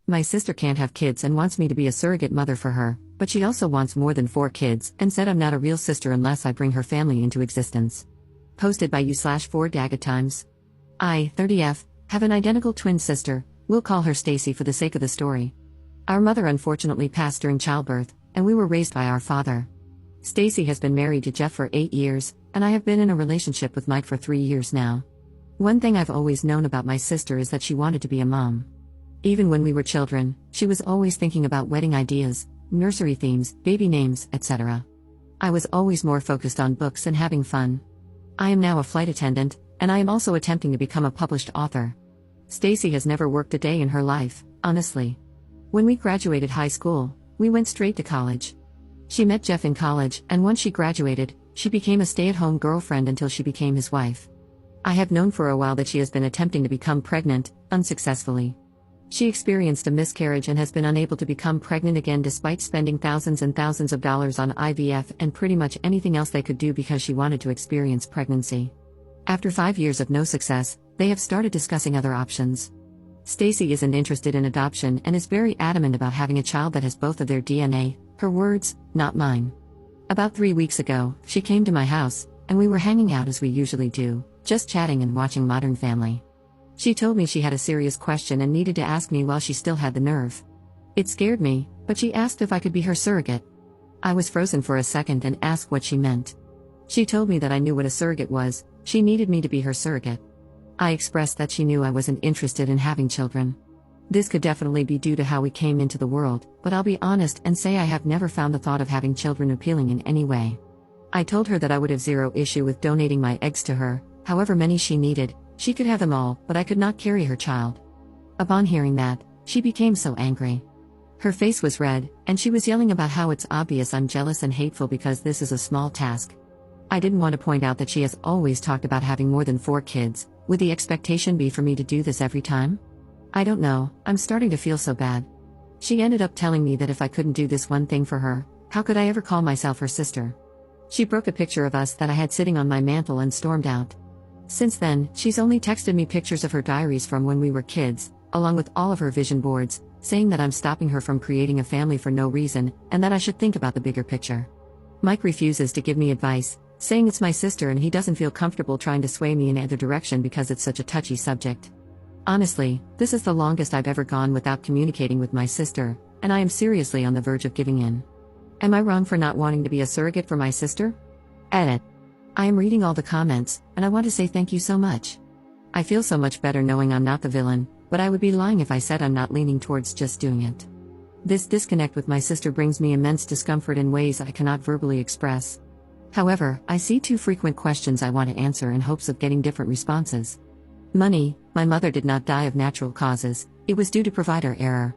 My sister can't have kids and wants me to be a surrogate mother for her, but she also wants more than 4 kids and said I'm not a real sister unless I bring her family into existence. Posted by u/4dagatimes. I, 30F, have an identical twin sister. We'll call her Stacy for the sake of the story. Our mother unfortunately passed during childbirth, and we were raised by our father. Stacy has been married to Jeff for 8 years, and I have been in a relationship with Mike for 3 years now. One thing I've always known about my sister is that she wanted to be a mom. Even when we were children, she was always thinking about wedding ideas, nursery themes, baby names, etc. I was always more focused on books and having fun. I am now a flight attendant, and I am also attempting to become a published author. Stacy has never worked a day in her life, honestly. When we graduated high school, we went straight to college. She met Jeff in college, and once she graduated, she became a stay-at-home girlfriend until she became his wife. I have known for a while that she has been attempting to become pregnant, unsuccessfully. She experienced a miscarriage and has been unable to become pregnant again despite spending thousands and thousands of dollars on IVF and pretty much anything else they could do because she wanted to experience pregnancy. After 5 years of no success, they have started discussing other options. Stacy isn't interested in adoption and is very adamant about having a child that has both of their DNA, her words, not mine. About 3 weeks ago, she came to my house, and we were hanging out as we usually do, just chatting and watching Modern Family. She told me she had a serious question and needed to ask me while she still had the nerve. It scared me, but she asked if I could be her surrogate. I was frozen for a second and asked what she meant. She told me that I knew what a surrogate was. She needed me to be her surrogate. I expressed that she knew I wasn't interested in having children. This could definitely be due to how we came into the world, but I'll be honest and say I have never found the thought of having children appealing in any way. I told her that I would have zero issue with donating my eggs to her, however many she needed. She could have them all, but I could not carry her child. Upon hearing that, she became so angry. Her face was red, and she was yelling about how it's obvious I'm jealous and hateful because this is a small task. I didn't want to point out that she has always talked about having more than 4 kids. Would the expectation be for me to do this every time? I don't know, I'm starting to feel so bad. She ended up telling me that if I couldn't do this one thing for her, how could I ever call myself her sister? She broke a picture of us that I had sitting on my mantle and stormed out. Since then, she's only texted me pictures of her diaries from when we were kids, along with all of her vision boards, saying that I'm stopping her from creating a family for no reason, and that I should think about the bigger picture. Mike refuses to give me advice, saying it's my sister and he doesn't feel comfortable trying to sway me in either direction because it's such a touchy subject. Honestly, this is the longest I've ever gone without communicating with my sister, and I am seriously on the verge of giving in. Am I wrong for not wanting to be a surrogate for my sister? Edit. I am reading all the comments, and I want to say thank you so much. I feel so much better knowing I'm not the villain, but I would be lying if I said I'm not leaning towards just doing it. This disconnect with my sister brings me immense discomfort in ways I cannot verbally express. However, I see 2 frequent questions I want to answer in hopes of getting different responses. Money. My mother did not die of natural causes, it was due to provider error.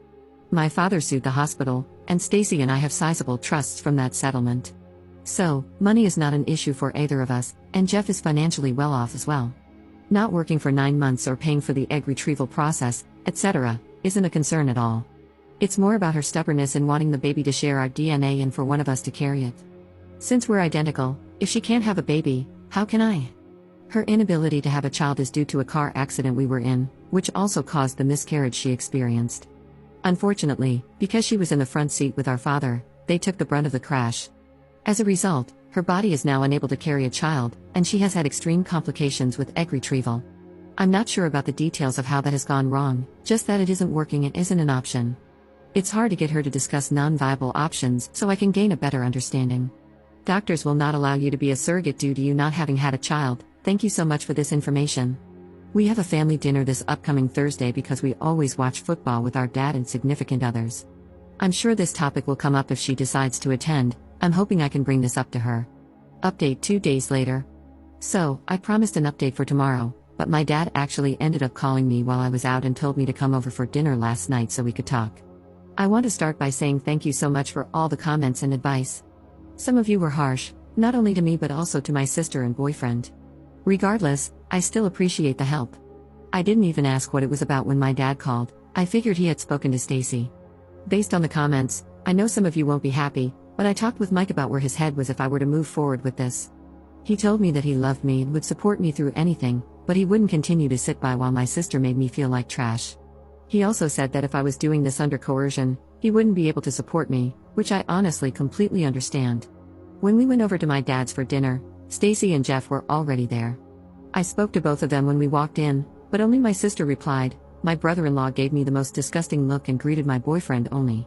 My father sued the hospital, and Stacy and I have sizable trusts from that settlement. So, money is not an issue for either of us, and Jeff is financially well off as well. Not working for 9 months or paying for the egg retrieval process, etc., isn't a concern at all. It's more about her stubbornness in wanting the baby to share our DNA and for one of us to carry it. Since we're identical, if she can't have a baby, how can I? Her inability to have a child is due to a car accident we were in, which also caused the miscarriage she experienced. Unfortunately, because she was in the front seat with our father, they took the brunt of the crash. As a result, her body is now unable to carry a child, and she has had extreme complications with egg retrieval. I'm not sure about the details of how that has gone wrong, just that it isn't working and isn't an option. It's hard to get her to discuss non-viable options so I can gain a better understanding. Doctors will not allow you to be a surrogate due to you not having had a child. Thank you so much for this information. We have a family dinner this upcoming Thursday because we always watch football with our dad and significant others. I'm sure this topic will come up if she decides to attend. I'm hoping I can bring this up to her. Update 2 days later. So, I promised an update for tomorrow, but my dad actually ended up calling me while I was out and told me to come over for dinner last night so we could talk. I want to start by saying thank you so much for all the comments and advice. Some of you were harsh, not only to me but also to my sister and boyfriend. Regardless, I still appreciate the help. I didn't even ask what it was about when my dad called. I figured he had spoken to Stacy. Based on the comments, I know some of you won't be happy, but I talked with Mike about where his head was if I were to move forward with this. He told me that he loved me and would support me through anything, but he wouldn't continue to sit by while my sister made me feel like trash. He also said that if I was doing this under coercion, he wouldn't be able to support me, which I honestly completely understand. When we went over to my dad's for dinner, Stacy and Jeff were already there. I spoke to both of them when we walked in, but only my sister replied. My brother-in-law gave me the most disgusting look and greeted my boyfriend only.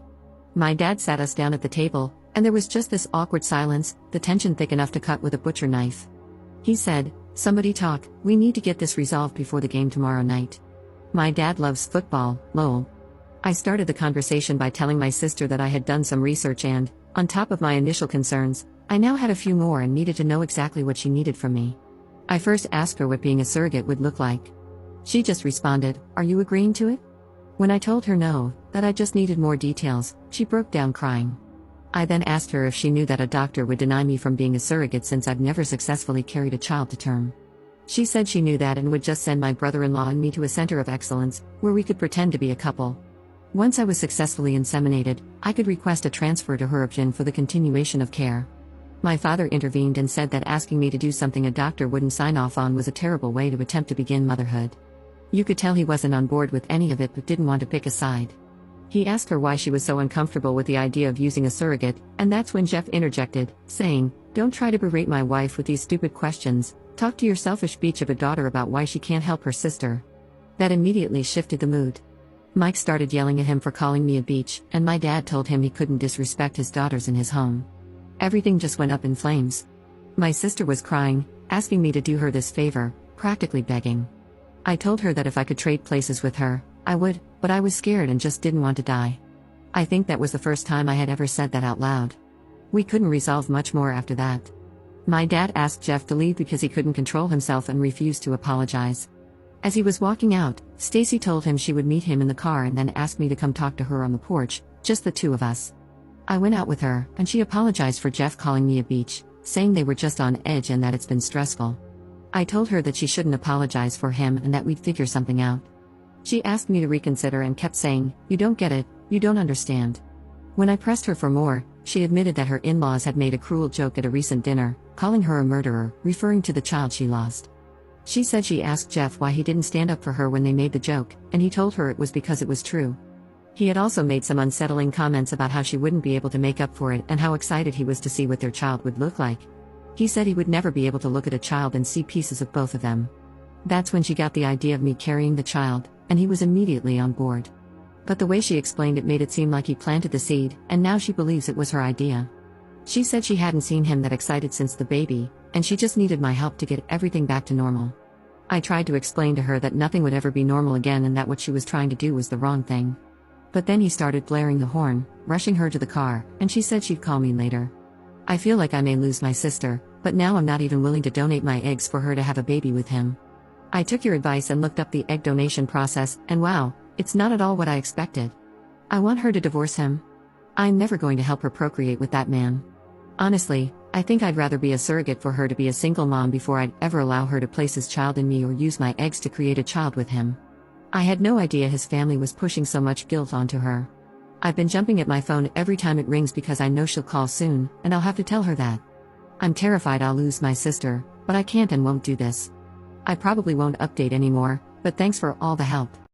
My dad sat us down at the table, and there was just this awkward silence, the tension thick enough to cut with a butcher knife. He said, "Somebody talk, we need to get this resolved before the game tomorrow night. My dad loves football, lol." I started the conversation by telling my sister that I had done some research and, on top of my initial concerns, I now had a few more and needed to know exactly what she needed from me. I first asked her what being a surrogate would look like. She just responded, "Are you agreeing to it?" When I told her no, that I just needed more details, she broke down crying. I then asked her if she knew that a doctor would deny me from being a surrogate since I've never successfully carried a child to term. She said she knew that and would just send my brother-in-law and me to a center of excellence, where we could pretend to be a couple. Once I was successfully inseminated, I could request a transfer to her option for the continuation of care. My father intervened and said that asking me to do something a doctor wouldn't sign off on was a terrible way to attempt to begin motherhood. You could tell he wasn't on board with any of it but didn't want to pick a side. He asked her why she was so uncomfortable with the idea of using a surrogate, and that's when Jeff interjected, saying, "Don't try to berate my wife with these stupid questions, talk to your selfish bitch of a daughter about why she can't help her sister." That immediately shifted the mood. Mike started yelling at him for calling me a bitch, and my dad told him he couldn't disrespect his daughters in his home. Everything just went up in flames. My sister was crying, asking me to do her this favor, practically begging. I told her that if I could trade places with her, I would, but I was scared and just didn't want to die. I think that was the first time I had ever said that out loud. We couldn't resolve much more after that. My dad asked Jeff to leave because he couldn't control himself and refused to apologize. As he was walking out, Stacy told him she would meet him in the car and then asked me to come talk to her on the porch, just the two of us. I went out with her, and she apologized for Jeff calling me a bitch, saying they were just on edge and that it's been stressful. I told her that she shouldn't apologize for him and that we'd figure something out. She asked me to reconsider and kept saying, "You don't get it, you don't understand." When I pressed her for more, she admitted that her in-laws had made a cruel joke at a recent dinner, calling her a murderer, referring to the child she lost. She said she asked Jeff why he didn't stand up for her when they made the joke, and he told her it was because it was true. He had also made some unsettling comments about how she wouldn't be able to make up for it and how excited he was to see what their child would look like. He said he would never be able to look at a child and see pieces of both of them. That's when she got the idea of me carrying the child, and he was immediately on board. But the way she explained it made it seem like he planted the seed, and now she believes it was her idea. She said she hadn't seen him that excited since the baby, and she just needed my help to get everything back to normal. I tried to explain to her that nothing would ever be normal again and that what she was trying to do was the wrong thing. But then he started blaring the horn, rushing her to the car, and she said she'd call me later. I feel like I may lose my sister, but now I'm not even willing to donate my eggs for her to have a baby with him. I took your advice and looked up the egg donation process, and wow, it's not at all what I expected. I want her to divorce him. I'm never going to help her procreate with that man. Honestly, I think I'd rather be a surrogate for her to be a single mom before I'd ever allow her to place his child in me or use my eggs to create a child with him. I had no idea his family was pushing so much guilt onto her. I've been jumping at my phone every time it rings because I know she'll call soon, and I'll have to tell her that. I'm terrified I'll lose my sister, but I can't and won't do this. I probably won't update anymore, but thanks for all the help.